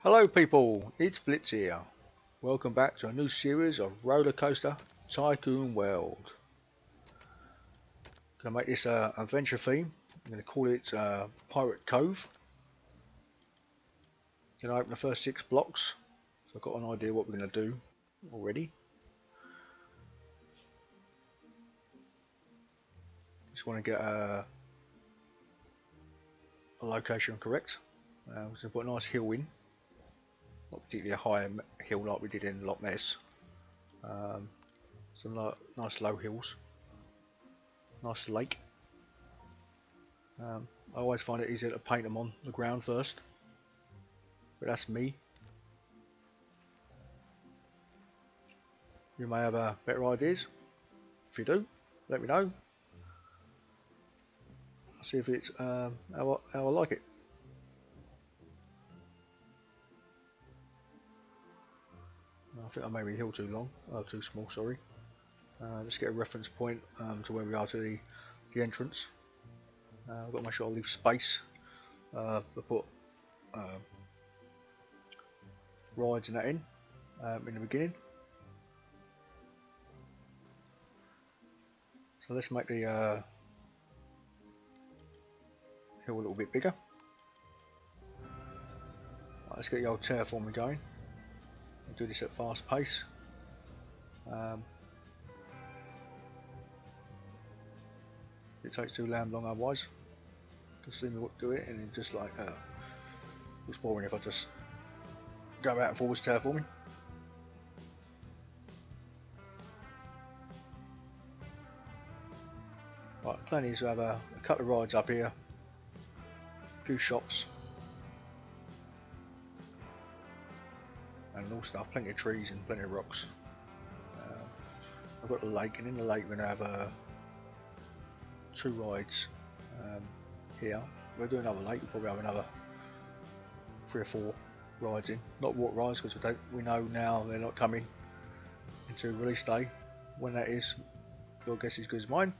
Hello people, it's Blitz here. Welcome back to a new series of RollerCoaster Tycoon World. Gonna make this adventure theme. I'm gonna call it Pirate Cove. Then I open the first 6 blocks, so I've got an idea what we're gonna do already. Just want to get a location correct. We're going to put a nice hill in. Not particularly a high hill like we did in Loch Ness. Some nice low hills. Nice lake. I always find it easier to paint them on the ground first. But that's me. You may have better ideas. If you do, let me know. I'll see if it's how I like it. I think I made the hill too long, too small, sorry. Just get a reference point to where we are to the entrance. I've got to make sure I leave space to put rides and that in the beginning. So let's make the hill a little bit bigger. Right, let's get the old terraforming going. I'll do this at fast pace. It takes too damn long otherwise. Just see me do it, and it's just like it's boring if I just go out and forwards terraforming. Right, the plan is to have a couple of rides up here, a few shops, and all stuff, plenty of trees and plenty of rocks. I've got the lake, and in the lake we're going to have 2 rides here. We'll do another lake, we'll probably have another 3 or 4 rides in. Not water rides, because we know now they're not coming into release day. When that is, your guess is as good as mine.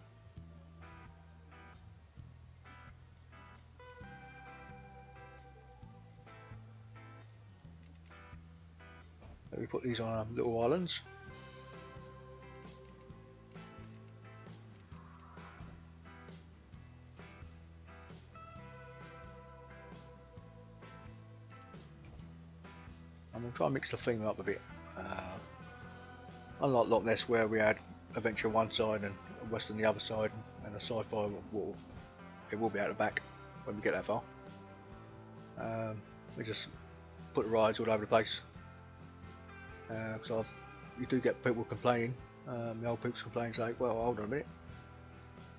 We put these on little islands. I'm going to try and mix the theme up a bit. Unlike Loch Ness, where we had adventure one side and western the other side, and the sci-fi it will be out the back when we get that far. We just put the rides all over the place. Because you do get people complaining. The old people complain, say, "Well, hold on a minute.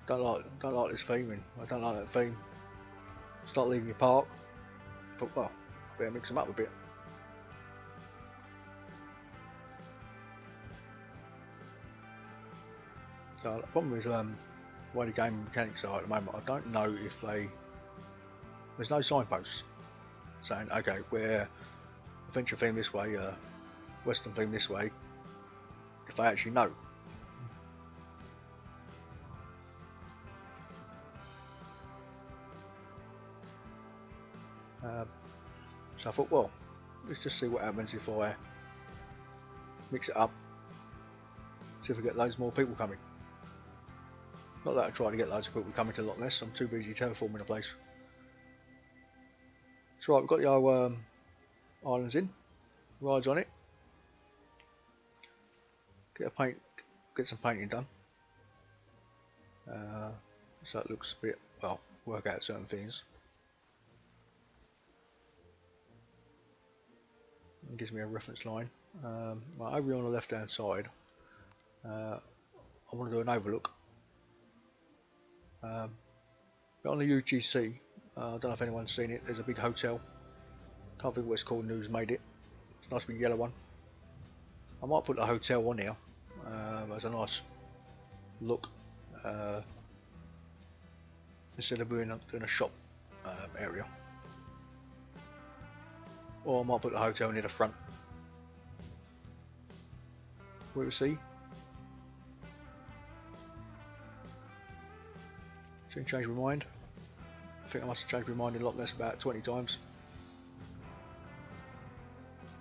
Don't like this theme, and I don't like that theme. Start leaving your park." But well, I better mix them up a bit. So the problem is the way the game mechanics are at the moment. I don't know if there's no signposts saying, okay, we're adventure theme this way, western theme this way, if I actually know. So I thought, well, let's just see what happens if I mix it up, see if we get loads more people coming. Not that I try to get loads of people coming to Loch Ness, I'm too busy terraforming the place. That's right, we've got the old islands in, rides on it. Get some painting done, so it looks a bit, well, work out certain things. It gives me a reference line. Right, over here on the left hand side, I want to do an overlook. But on the UGC, I don't know if anyone's seen it, there's a big hotel. Can't think what it's called, News made it. It's a nice big yellow one. I might put the hotel on here as a nice look, instead of doing a shop area. Or I might put the hotel near the front. We'll see. Soon change my mind. I think I must have changed my mind in Loch Ness about 20 times.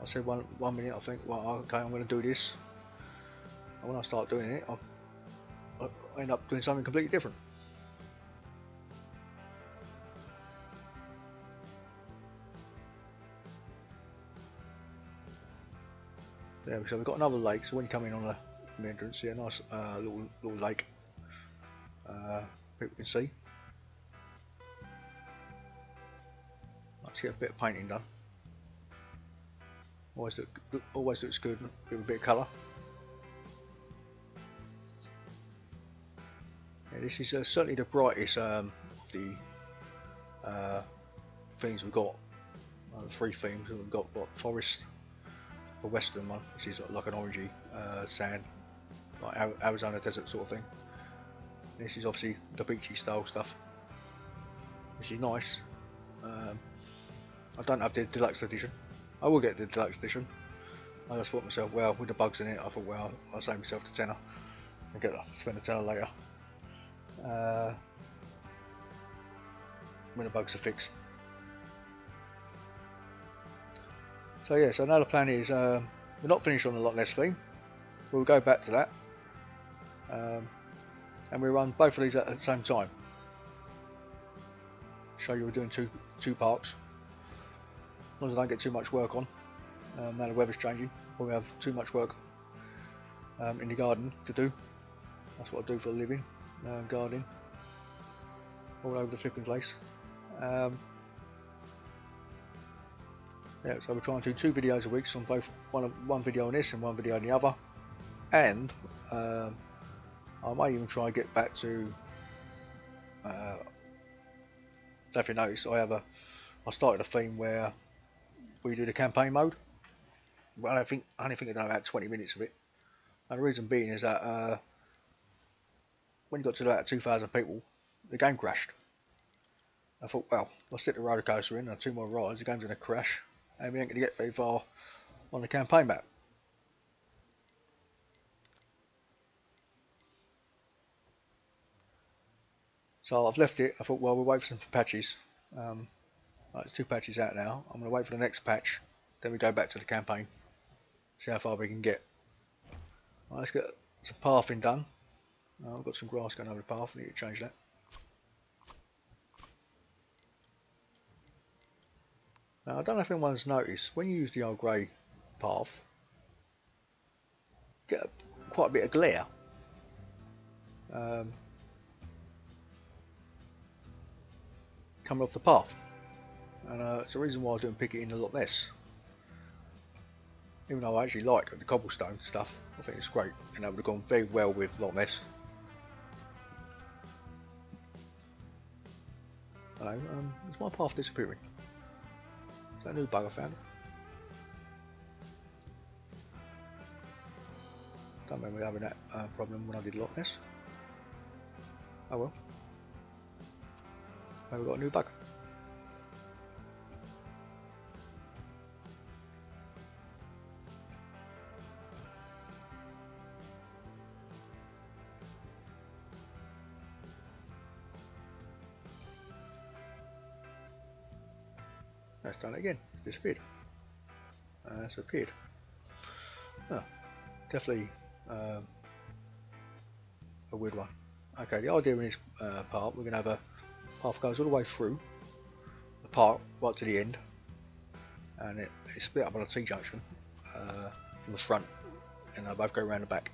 I said one minute I think, well, okay, I'm going to do this, and when I start doing it, I end up doing something completely different. Yeah, so we've got another lake, so when you come in on the entrance, see a nice little lake, people can see. Let's get a bit of painting done. Always looks good with a bit of colour. Yeah, this is certainly the brightest of the themes we've got. The 3 themes we've got. What, forest, the western one, which is like an orangey sand, like Arizona desert sort of thing. And this is obviously the beachy style stuff. This is nice. I don't have the deluxe edition. I will get the deluxe edition. I just thought to myself, well, with the bugs in it, I thought, well, I'll save myself the tenner and spend a tenner later when the bugs are fixed. So yeah, so now the plan is we're not finished on the Loch Ness theme. We'll go back to that, and we run both of these at the same time. Show you we're doing two parks. As long as I don't get too much work on. Now the weather's changing, we have too much work in the garden to do. That's what I do for a living, gardening all over the flipping place. Yeah, so we're trying to do 2 videos a week, so on both one video on this and one video on the other. And I might even try and get back to. If you notice, I started a theme where we do the campaign mode. Well, I only think I've done about 20 minutes of it. And the reason being is that when you got to about 2,000 people, the game crashed. I thought, well, I'll stick the roller coaster in and 2 more rides, the game's going to crash, and we ain't going to get very far on the campaign map. So I've left it. I thought, well, we'll wait for some patches. There's 2 patches out now. I'm going to wait for the next patch, then we go back to the campaign, see how far we can get. Right, let's get some pathing done. I've got some grass going over the path, I need to change that. Now, I don't know if anyone's noticed, when you use the old grey path, you get quite a bit of glare. Coming off the path. And it's the reason why I didn't pick it in a lot less. Even though I actually like the cobblestone stuff, I think it's great, and that would have gone very well with Loch Ness. Hello, is my path disappearing? Is that a new bug I found? Don't remember having that problem when I did Loch Ness. Oh well. Maybe we got a new bug. That's done it again. It's disappeared. It's appeared. Oh, definitely a weird one. Okay, the idea in this part, we're going to have a path goes all the way through the park right to the end, and it's split up on a T-junction from the front, and they both go around the back.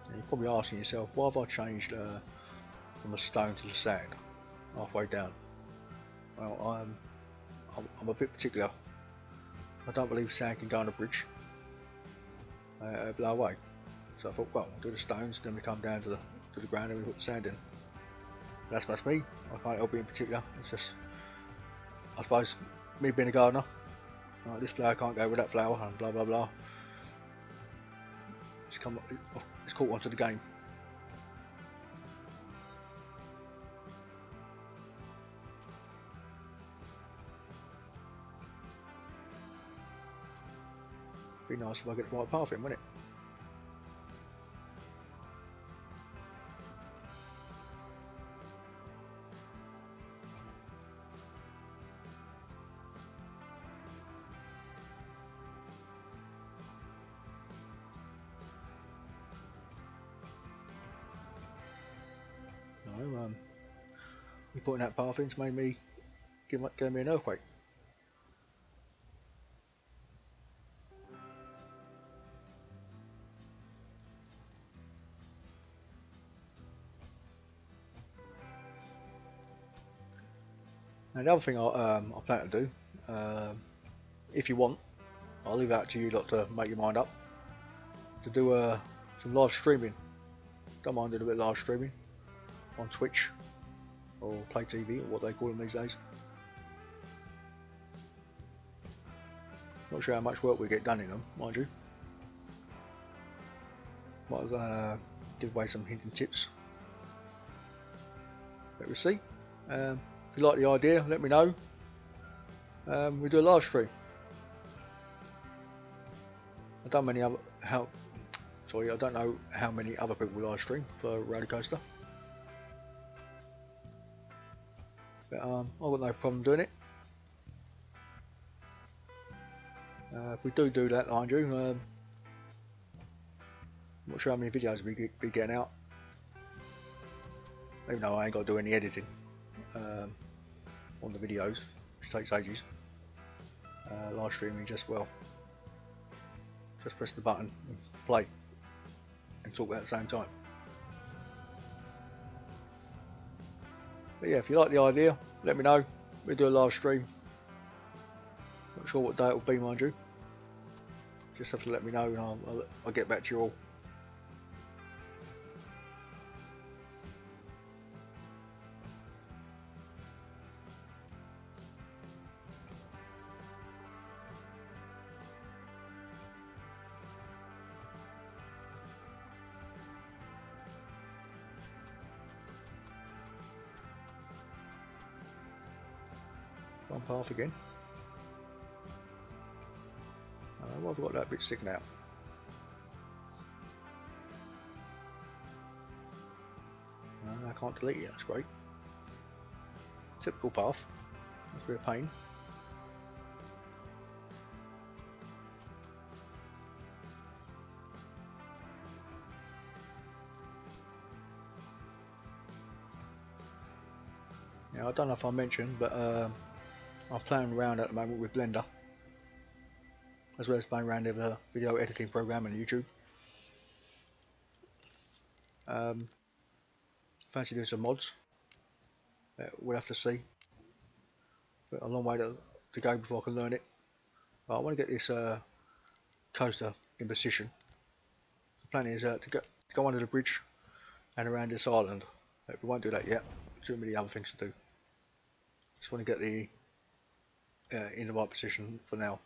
And you're probably asking yourself, why have I changed from the stone to the sand halfway down? Well, I'm a bit particular. I don't believe sand can go on a bridge. Blow away. So I thought, well, we'll do the stones, then we come down to the ground and we put the sand in. That's just me. I can't help it in particular. It's just, I suppose, me being a gardener. This flower can't go with that flower, and blah blah blah. It's caught onto the game. Be nice if I get the right path in, wouldn't it? know, me putting that path in's made me gave me an earthquake. Now the other thing I plan to do, if you want, I'll leave that to you lot to make your mind up, to do some live streaming. Don't mind doing a bit of live streaming on Twitch or Play TV or what they call them these days. Not sure how much work we get done in them, mind you. Might as well give away some hints and tips. Let me see. If you like the idea, let me know. We do a live stream. I don't know how many other people live stream for RollerCoaster. But I've got no problem doing it. If we do that, mind you, I'm not sure how many videos we be getting out. Even though I ain't got to do any editing on the videos, which takes ages. Live streaming just press the button and play and talk at the same time. But yeah, if you like the idea, let me know. We'll do a live stream. Not sure what day it will be, mind you. Just have to let me know and I'll get back to you all. One path again. Why have I got that bit sticking out? I can't delete it, that's great. Typical path. That's a bit of pain. Now I don't know if I mentioned, but I'm playing around at the moment with Blender, as well as playing around with a video editing program on YouTube. Fancy doing some mods. We'll have to see. But a long way to go before I can learn it. But I want to get this coaster in position. The plan is to go under the bridge and around this island. But we won't do that yet. Too many other things to do. Just want to get the in the right position for now.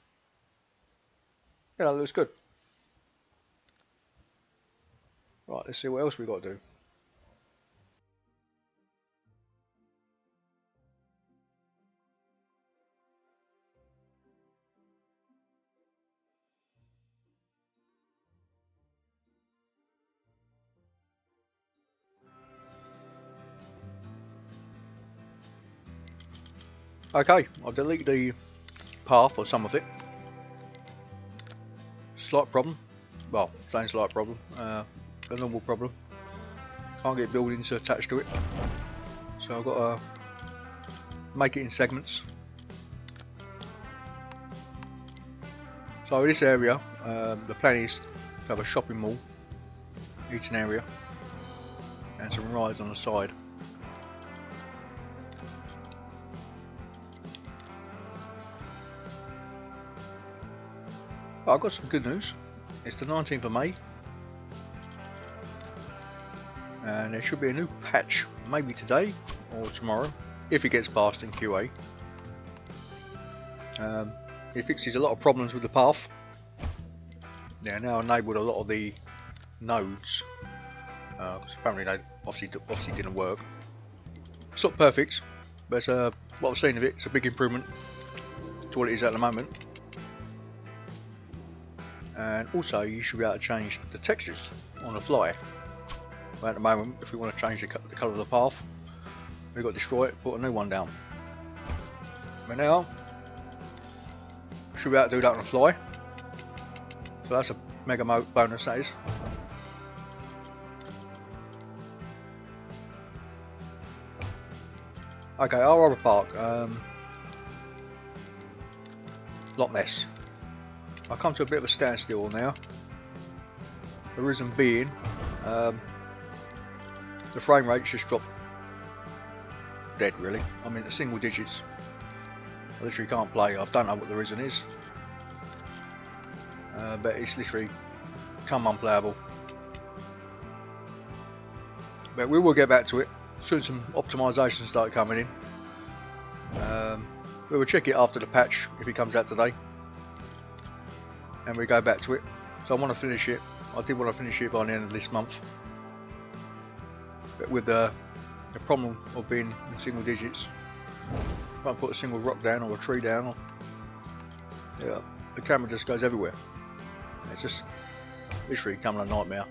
Yeah, that looks good. Right, let's see what else we got to do. Okay, I'll delete the path or some of it. Slight problem. Well, same slight problem. A normal problem. Can't get buildings attached to it. So I've got to make it in segments. So this area, the plan is to have a shopping mall, eating area, and some rides on the side. I've got some good news. It's the 19th of May and there should be a new patch maybe today or tomorrow if it gets passed in QA. It fixes a lot of problems with the path. Yeah, now enabled a lot of the nodes because apparently they obviously didn't work. It's not perfect, but what I've seen of it, it's a big improvement to what it is at the moment. And also you should be able to change the textures on the fly. But at the moment, if we want to change the colour of the path, we've got to destroy it, put a new one down. But now, should be able to do that on the fly. So that's a mega bonus, that is. Okay, our rubber park, lot less. I come to a bit of a standstill now. The reason being, the frame rate's just dropped dead really. I mean, it's single digits. I literally can't play. I don't know what the reason is, but it's literally come unplayable. But we will get back to it soon. Some optimizations start coming in. We will check it after the patch if it comes out today, and we go back to it. So I want to finish it. I did want to finish it by the end of this month, but with the problem of being in single digits, if I put a single rock down or a tree down, or, yeah, the camera just goes everywhere. It's just literally becoming a nightmare.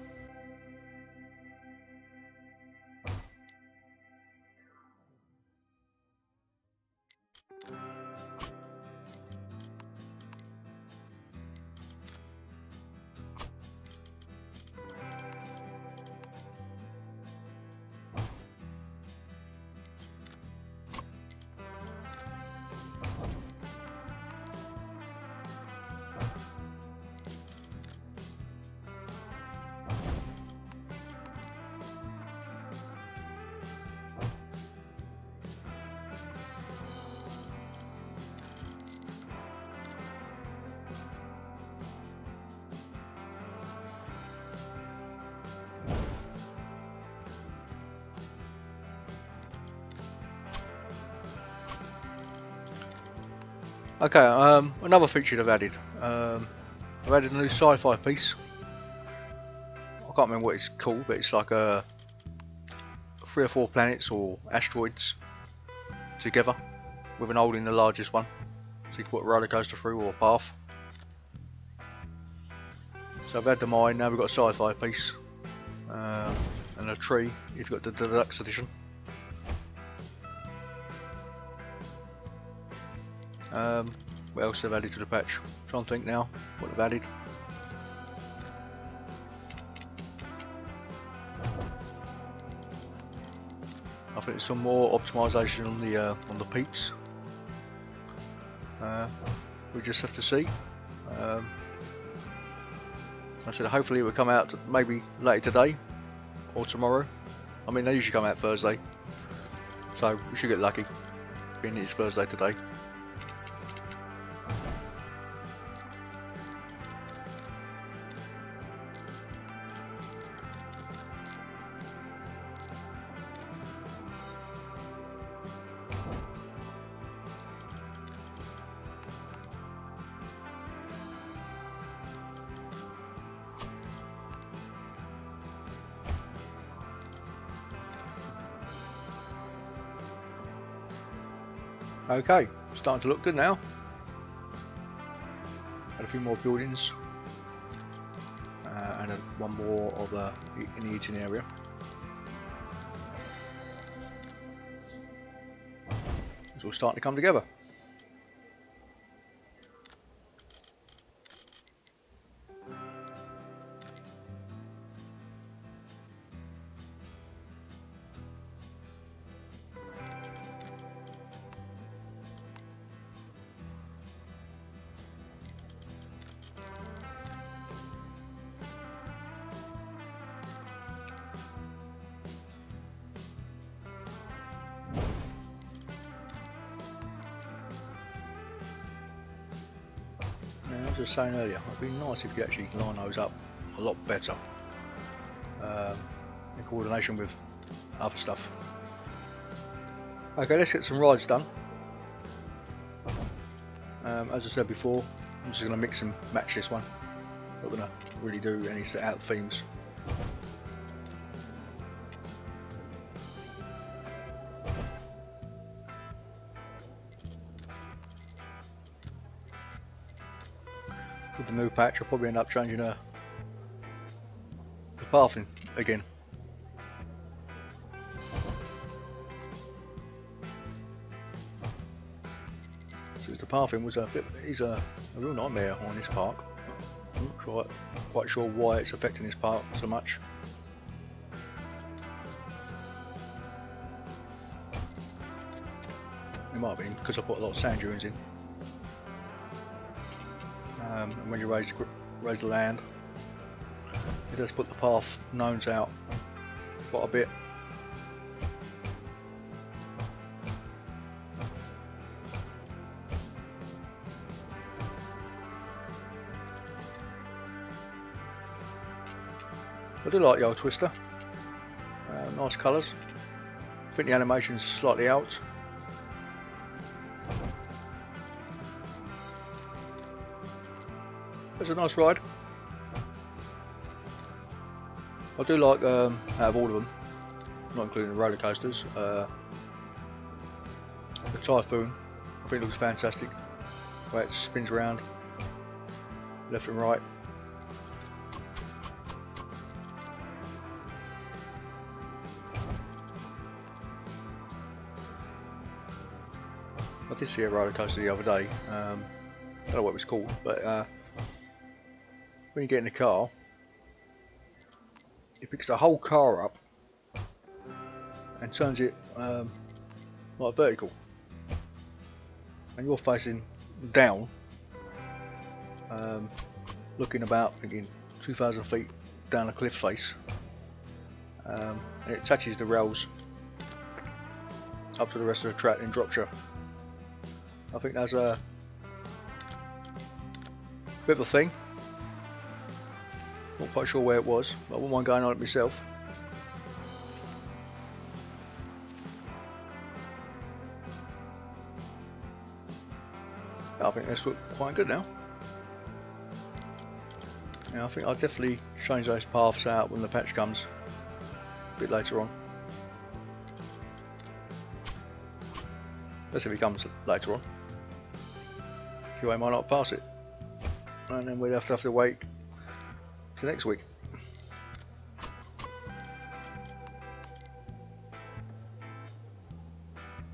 Okay, another feature I've added. I've added a new sci-fi piece. I can't remember what it's called, but it's like 3 or 4 planets or asteroids together with an hole in the largest one, so you can put a roller coaster through or a path. So I've had the mine, now we've got a sci-fi piece, and a tree if you've got the deluxe edition. What else they've added to the patch? I'm trying to think now what they've added. I think there's some more optimisation on the peaks. We just have to see. I said hopefully it will come out maybe later today or tomorrow. I mean, they usually come out Thursday, so we should get lucky being it's Thursday today. Okay, starting to look good now. Add a few more buildings, and one more of in the eating area. It's all starting to come together. I was just saying earlier, it'd be nice if you actually line those up a lot better in coordination with other stuff. Okay, let's get some rides done. As I said before, I'm just going to mix and match this one. Not going to really do any set out themes. With the new patch, I'll probably end up changing the pathing again. Since the pathing was a real nightmare on this park. I'm not quite sure why it's affecting this park so much. might have been because I put a lot of sand dunes in. And when you raise the land, it does put the path gnomes out quite a bit. I do like the old Twister. Nice colours. I think the animation's slightly out. It's a nice ride. I do like, out of all of them, not including the roller coasters, the Typhoon. I think it looks fantastic. The way it spins around, left and right. I did see a roller coaster the other day. I don't know what it was called, but when you get in the car, it picks the whole car up and turns it like vertical, and you're facing down, looking about, thinking 2,000 feet down a cliff face, and it touches the rails up to the rest of the track and drops you. I think that's a bit of a thing. Not quite sure where it was, but I wouldn't mind going on it myself. I think this looks quite good now. Yeah, I think I'll definitely change those paths out when the patch comes a bit later on. Let's see if it comes later on. QA might not pass it, and then we'd have to wait till next week.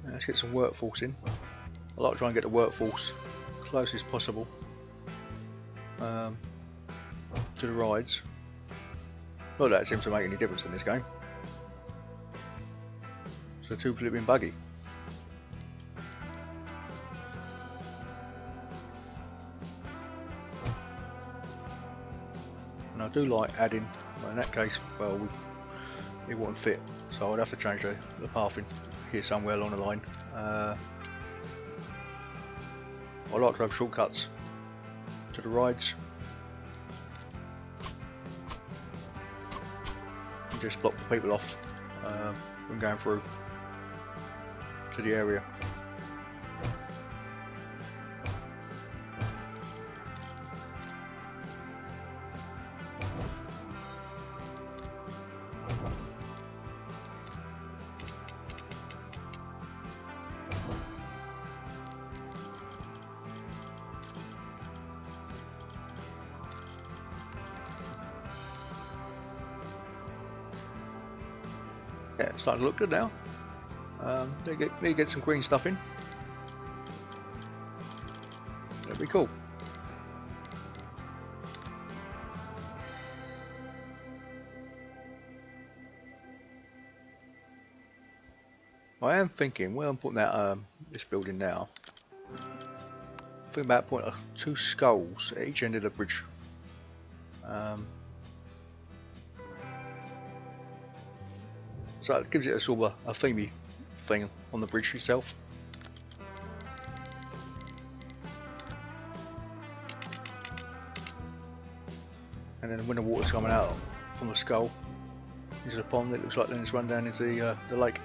Now let's get some workforce in. I like to try and get the workforce close as possible to the rides. Not that it seems to make any difference in this game. It's a two flipping buggy. And I do like adding, well in that case, well it wouldn't fit, so I'd have to change the path in here somewhere along the line. I like to have shortcuts to the rides and just block the people off from going through to the area. Yeah, it's starting to look good now. Need to get some green stuff in. That'd be cool. I am thinking, where I'm putting that this building now, I'm thinking about putting two skulls at each end of the bridge. So it gives it a sort of a themey thing on the bridge itself. And then when the water's coming out from the skull into the pond, it looks like then it's run down into the lake.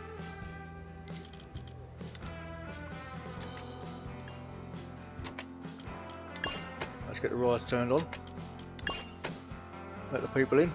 Let's get the rides turned on. Let the people in.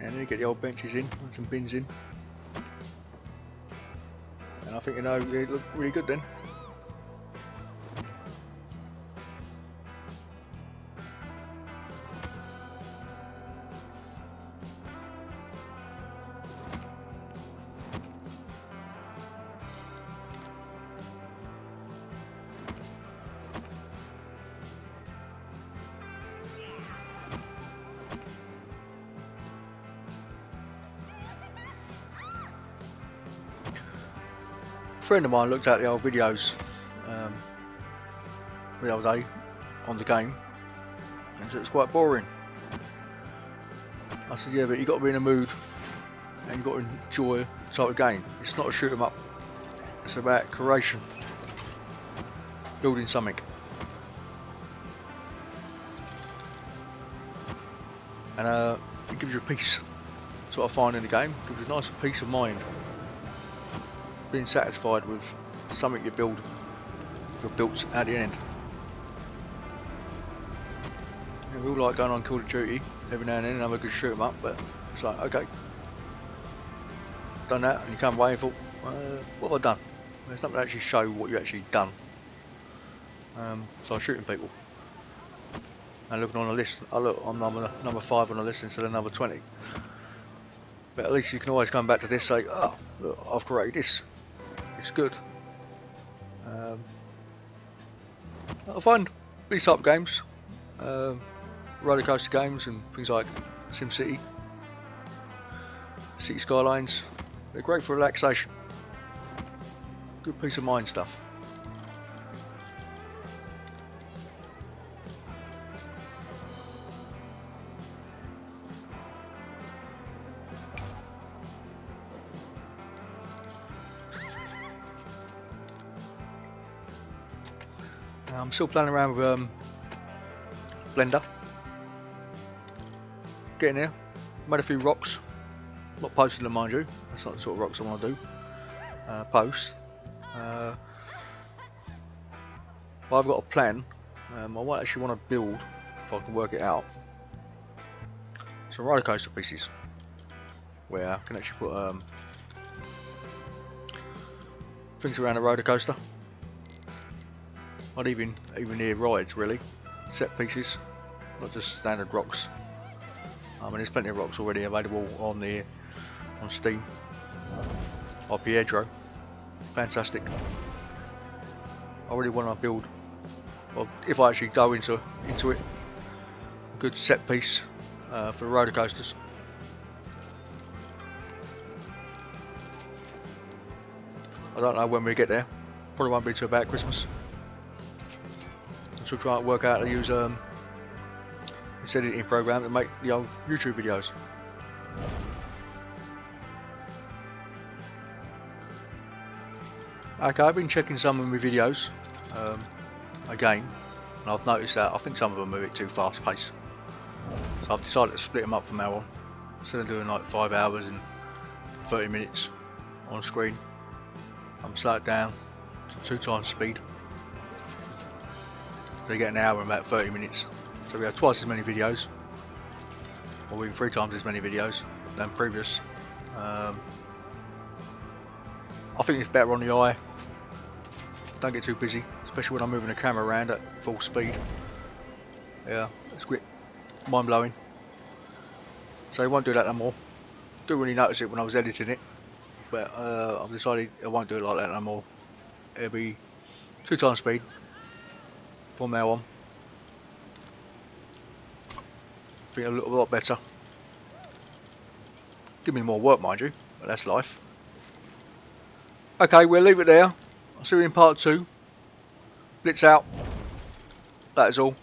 And then get the old benches in, and some bins in. And I think, you know, it looked really good then. A friend of mine looked at the old videos the other day on the game and said it's quite boring. I said, yeah, but you got to be in a mood and you got to enjoy the type of game. It's not a shoot 'em up. It's about creation, building something. And it gives you a peace. That's what I find in the game. It gives you a nice peace of mind. Being satisfied with something you've built at the end. Yeah, we all like going on Call of Duty every now and then and have a good shoot 'em up, but it's like, okay, done that, and you come away and thought, what have I done? There's nothing to actually show what you actually done. So I'm shooting people and looking on a list. I look, I'm number 5 on the list instead of number 20. But at least you can always come back to this, say, oh, look, I've created this. It's good. I find these type of games, roller coaster games and things like SimCity, City Skylines, they're great for relaxation. Good peace of mind stuff. I'm still playing around with Blender. Getting there. Made a few rocks. Not posted them, mind you. That's not the sort of rocks I want to do. Post. But I've got a plan. I might actually want to build, if I can work it out, some roller coaster pieces where I can actually put things around the roller coaster. Not even near rides really, set pieces, not just standard rocks. I mean, there's plenty of rocks already available on Steam. By Pietro, fantastic. I really want to build, well, if I actually go into it, a good set piece for the roller coasters. I don't know when we get there. Probably won't be till about Christmas. So try and work out how to use this editing program to make the old YouTube videos. Okay, I've been checking some of my videos again, and I've noticed that I think some of them are a bit too fast paced. So I've decided to split them up from now on. Instead of doing like 5 hours and 30 minutes on screen, I'm slow it down to 2 times speed. So you get an hour and about 30 minutes. So we have twice as many videos, or even 3 times as many videos than previous. I think it's better on the eye. Don't get too busy, especially when I'm moving the camera around at full speed. Yeah, it's quite mind blowing. So I won't do that no more. Didn't really notice it when I was editing it, but I've decided I won't do it like that no more. It'll be 2 times speed from now on. I think it'll look a lot better. Give me more work, mind you, but that's life. Okay, we'll leave it there. I'll see you in part 2. Blitz out. That is all.